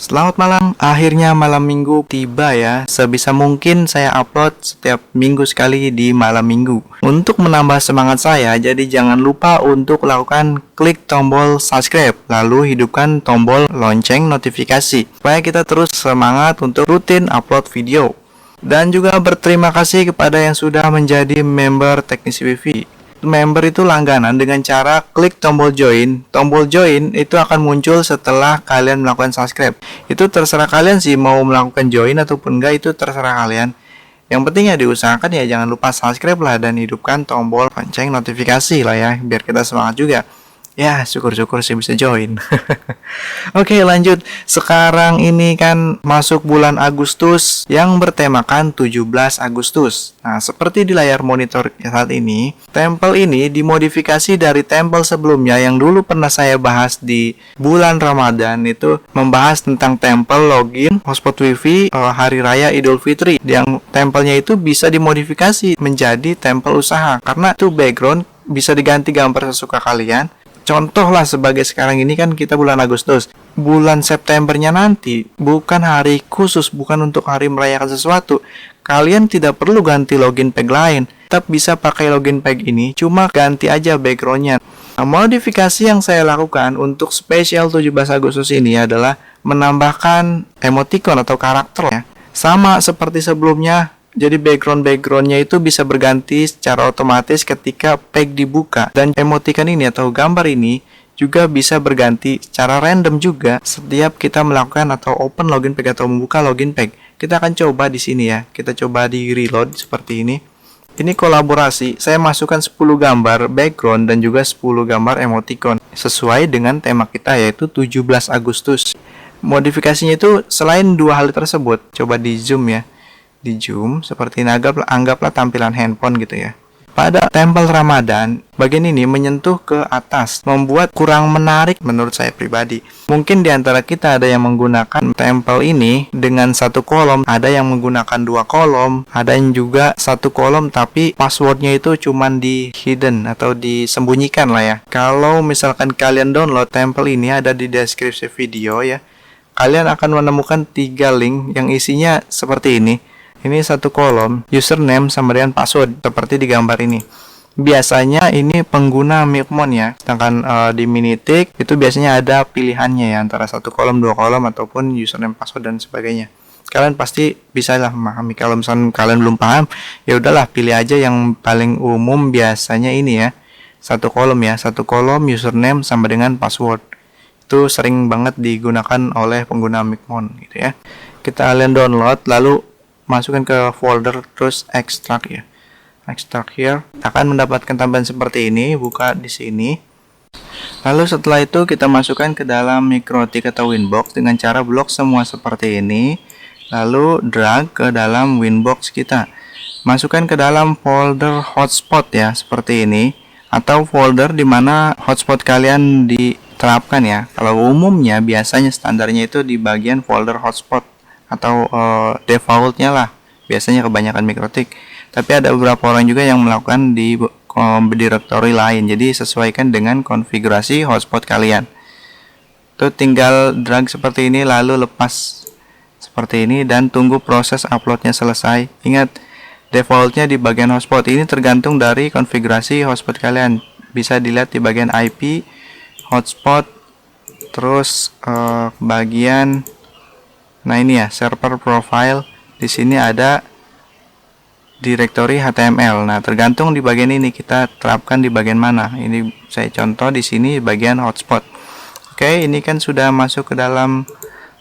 Selamat malam, akhirnya malam minggu tiba ya. Sebisa mungkin saya upload setiap minggu sekali di malam minggu. Untuk menambah semangat saya, jadi jangan lupa untuk lakukan klik tombol subscribe, lalu hidupkan tombol lonceng notifikasi, supaya kita terus semangat untuk rutin upload video. Dan juga berterima kasih kepada yang sudah menjadi member Teknisi Wifi. Member itu langganan dengan cara klik tombol join. Tombol join itu akan muncul setelah kalian melakukan subscribe. Itu terserah kalian sih mau melakukan join ataupun enggak, itu terserah kalian. Yang penting ya diusahakan ya jangan lupa subscribe lah dan hidupkan tombol lonceng notifikasi lah ya, biar kita semangat juga. Ya, syukur-syukur sih bisa join. Oke, lanjut. Sekarang ini kan masuk bulan Agustus yang bertemakan 17 Agustus. Nah, seperti di layar monitor saat ini, tempel ini dimodifikasi dari tempel sebelumnya yang dulu pernah saya bahas di bulan Ramadan, itu membahas tentang tempel login hotspot wifi hari raya Idul Fitri. Yang tempelnya itu bisa dimodifikasi menjadi tempel usaha karena itu background bisa diganti gambar sesuka kalian. Contoh lah, sebagai sekarang ini kan kita bulan Agustus. Bulan Septembernya nanti bukan hari khusus, bukan untuk hari merayakan sesuatu. Kalian tidak perlu ganti login page lain, tetap bisa pakai login page ini, cuma ganti aja backgroundnya. Nah, modifikasi yang saya lakukan untuk spesial 17 Agustus ini adalah menambahkan emoticon atau karakter ya. Sama seperti sebelumnya. Jadi backgroundnya itu bisa berganti secara otomatis ketika page dibuka. Dan emoticon ini atau gambar ini juga bisa berganti secara random juga setiap kita melakukan atau open login page atau membuka login page. Kita akan coba di sini ya. Kita coba di reload seperti ini. Ini kolaborasi. Saya masukkan 10 gambar background dan juga 10 gambar emoticon sesuai dengan tema kita yaitu 17 Agustus. Modifikasinya itu selain dua hal tersebut, coba di zoom ya. Di zoom seperti ini, anggaplah tampilan handphone gitu ya. Pada tempel Ramadan, bagian ini menyentuh ke atas, membuat kurang menarik menurut saya pribadi. Mungkin di antara kita ada yang menggunakan tempel ini dengan satu kolom, ada yang menggunakan dua kolom, ada yang juga satu kolom tapi passwordnya itu cuman di hidden atau disembunyikan lah ya. Kalau misalkan kalian download tempel ini, ada di deskripsi video ya. Kalian akan menemukan 3 link yang isinya seperti ini. Ini satu kolom, username sama dengan password, seperti di gambar ini. Biasanya ini pengguna Milkmon ya, sedangkan di Minitik itu biasanya ada pilihannya ya, antara satu kolom, dua kolom, ataupun username, password, dan sebagainya. Kalian pasti bisa lah memahami. Kalau misalnya kalian belum paham, ya udahlah pilih aja yang paling umum, biasanya ini ya, satu kolom ya, satu kolom, username sama dengan password. Itu sering banget digunakan oleh pengguna Milkmon gitu ya. Kalian download, lalu masukkan ke folder, terus extract ya, extract here, akan mendapatkan tampilan seperti ini. Buka di sini, lalu setelah itu kita masukkan ke dalam MikroTik atau Winbox dengan cara blok semua seperti ini, lalu drag ke dalam Winbox kita, masukkan ke dalam folder hotspot ya, seperti ini, atau folder dimana hotspot kalian diterapkan ya. Kalau umumnya biasanya standarnya itu di bagian folder hotspot atau defaultnya lah, biasanya kebanyakan MikroTik. Tapi ada beberapa orang juga yang melakukan di directory lain, jadi sesuaikan dengan konfigurasi hotspot kalian. Tuh tinggal drag seperti ini, lalu lepas seperti ini dan tunggu proses uploadnya selesai. Ingat, defaultnya di bagian hotspot ini tergantung dari konfigurasi hotspot kalian. Bisa dilihat di bagian IP hotspot, terus bagian nah ini ya, server profile. Di sini ada directory HTML. Nah, tergantung di bagian ini kita terapkan di bagian mana. Ini saya contoh di sini bagian hotspot. Oke, ini kan sudah masuk ke dalam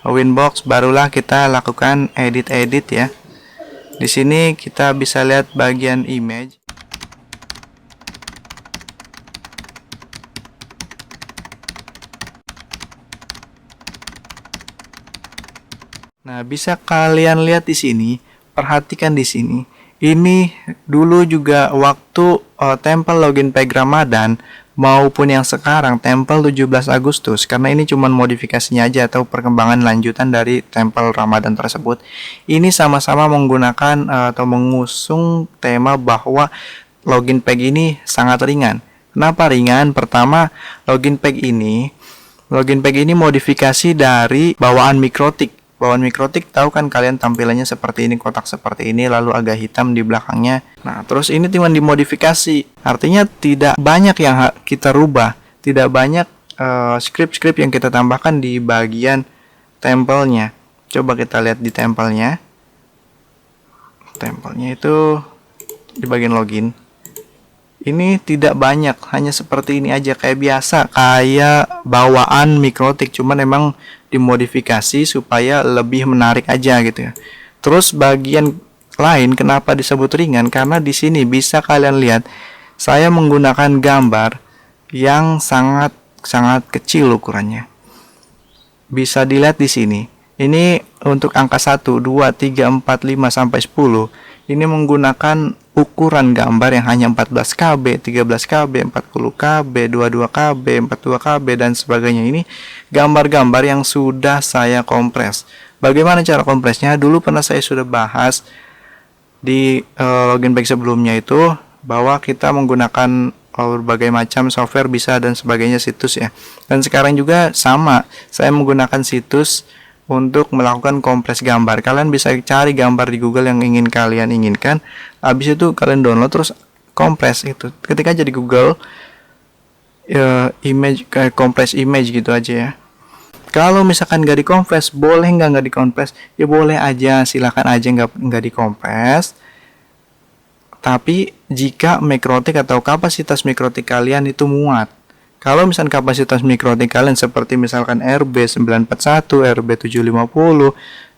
Winbox, barulah kita lakukan edit ya. Di sini kita bisa lihat bagian image. Nah, bisa kalian lihat di sini, perhatikan di sini. Ini dulu juga waktu tempel login page Ramadan maupun yang sekarang tempel 17 Agustus, karena ini cuma modifikasinya aja atau perkembangan lanjutan dari tempel Ramadan tersebut. Ini sama-sama menggunakan atau mengusung tema bahwa login page ini sangat ringan. Kenapa ringan? Pertama, login page ini Login page ini modifikasi dari bawaan Mikrotik. Bawaan Mikrotik tahu kan kalian, tampilannya seperti ini, kotak seperti ini, lalu agak hitam di belakangnya. Nah, terus ini cuma dimodifikasi. Artinya tidak banyak yang kita rubah, tidak banyak script-script yang kita tambahkan di bagian tempelnya. Coba kita lihat di tempelnya. Tempelnya itu di bagian login. Ini tidak banyak, hanya seperti ini aja kayak biasa, kayak bawaan Mikrotik, cuman memang dimodifikasi supaya lebih menarik aja gitu ya. Terus bagian lain kenapa disebut ringan? Karena di sini bisa kalian lihat saya menggunakan gambar yang sangat kecil ukurannya. Bisa dilihat di sini. Ini untuk angka 1, 2, 3, 4, 5 sampai 10. Ini menggunakan ukuran gambar yang hanya 14 KB, 13 KB, 40 KB, 22 KB, 42 KB dan sebagainya. Ini gambar-gambar yang sudah saya kompres. Bagaimana cara kompresnya? Dulu pernah saya sudah bahas di login page sebelumnya itu, bahwa kita menggunakan berbagai macam software bisa dan sebagainya, situs ya. Dan sekarang juga sama, saya menggunakan situs untuk melakukan kompres gambar. Kalian bisa cari gambar di Google yang kalian inginkan. Habis itu kalian download terus kompres itu. Ketik aja di Google image, kompres image gitu aja ya. Kalau misalkan nggak dikompres, boleh nggak dikompres? Ya boleh aja, silakan aja nggak dikompres. Tapi jika Mikrotik atau kapasitas Mikrotik kalian itu muat. Kalau misalkan kapasitas Mikrotik kalian seperti misalkan RB941, RB750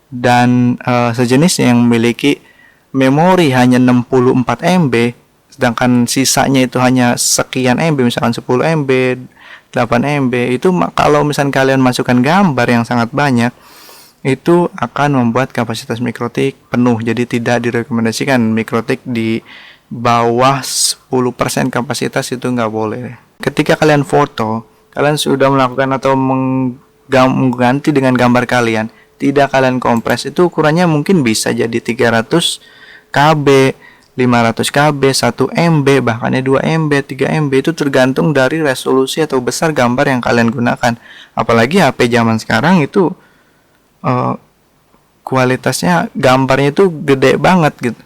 dan sejenisnya yang memiliki memori hanya 64 MB, sedangkan sisanya itu hanya sekian MB, misalkan 10 MB, 8 MB, itu kalau misalkan kalian masukkan gambar yang sangat banyak, itu akan membuat kapasitas Mikrotik penuh. Jadi tidak direkomendasikan Mikrotik di bawah 10% kapasitas, itu nggak boleh. Ketika kalian foto, kalian sudah melakukan atau mengganti dengan gambar kalian, tidak kalian kompres, itu ukurannya mungkin bisa jadi 300 KB, 500 KB, 1 MB, bahkan 2 MB, 3 MB, itu tergantung dari resolusi atau besar gambar yang kalian gunakan. Apalagi HP zaman sekarang itu kualitasnya gambarnya itu gede banget gitu.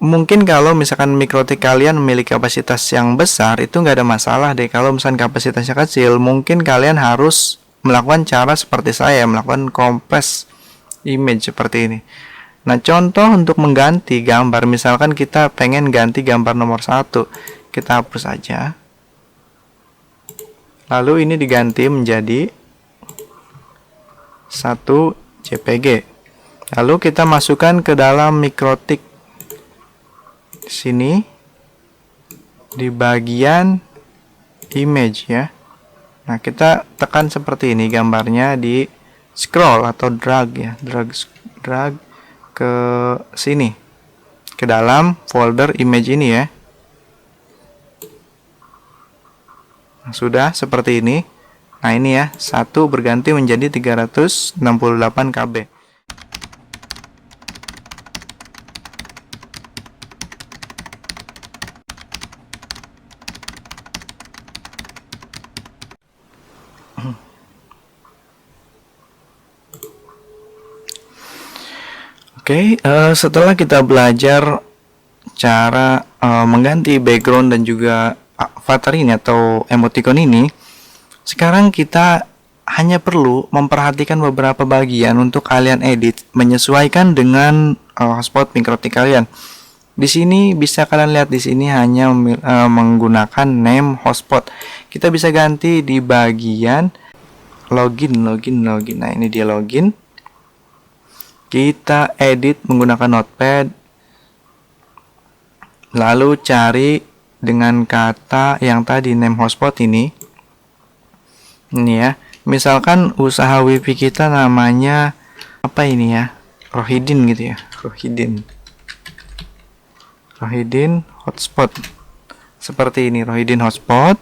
Mungkin kalau misalkan Mikrotik kalian memiliki kapasitas yang besar, itu nggak ada masalah deh. Kalau misalkan kapasitasnya kecil, mungkin kalian harus melakukan cara seperti saya, melakukan kompres image seperti ini. Nah, contoh untuk mengganti gambar, misalkan kita pengen ganti gambar nomor 1, kita hapus aja. Lalu ini diganti menjadi 1 JPG. Lalu kita masukkan ke dalam Mikrotik. Di sini di bagian image ya. Nah, kita tekan seperti ini gambarnya, di scroll atau drag ya, drag ke sini ke dalam folder image ini ya. Nah, sudah seperti ini. Nah, ini ya, 1 berganti menjadi 368 KB. Oke, setelah kita belajar cara mengganti background dan juga avatar ini atau emoticon ini, sekarang kita hanya perlu memperhatikan beberapa bagian untuk kalian edit menyesuaikan dengan hotspot Mikrotik kalian. Di sini bisa kalian lihat, di sini hanya menggunakan name hotspot. Kita bisa ganti di bagian login. Nah, ini dia login. Kita edit menggunakan notepad, lalu cari dengan kata yang tadi name hotspot ini ya. Misalkan usaha wifi kita namanya apa ini ya, Rohidin gitu ya, Rohidin hotspot seperti ini, Rohidin hotspot.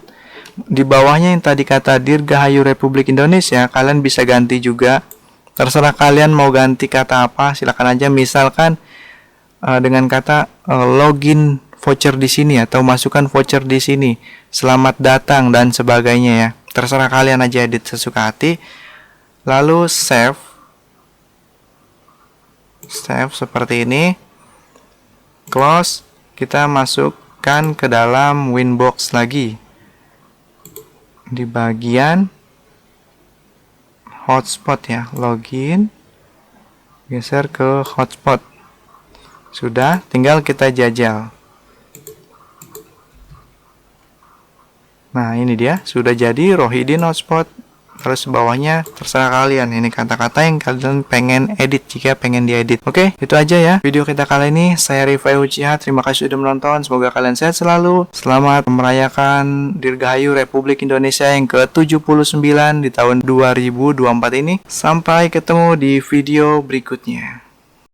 Di bawahnya yang tadi kata Dirgahayu Republik Indonesia, kalian bisa ganti juga. Terserah kalian mau ganti kata apa, silakan aja. Misalkan dengan kata login voucher di sini atau masukkan voucher di sini, selamat datang dan sebagainya ya. terserah kalian aja edit sesuka hati. Lalu save seperti ini, close. Kita masukkan ke dalam Winbox lagi. Di bagian hotspot ya, login, geser ke hotspot. Sudah, tinggal kita jajal. Nah, ini dia, sudah jadi Rohidin hotspot. Terus bawahnya terserah kalian, ini kata-kata yang kalian pengen edit jika pengen diedit. Oke, itu aja ya video kita kali ini. Saya Rifai Uchiha, terima kasih sudah menonton. Semoga kalian sehat selalu. Selamat merayakan Dirgahayu Republik Indonesia yang ke-79 di tahun 2024 ini. Sampai ketemu di video berikutnya.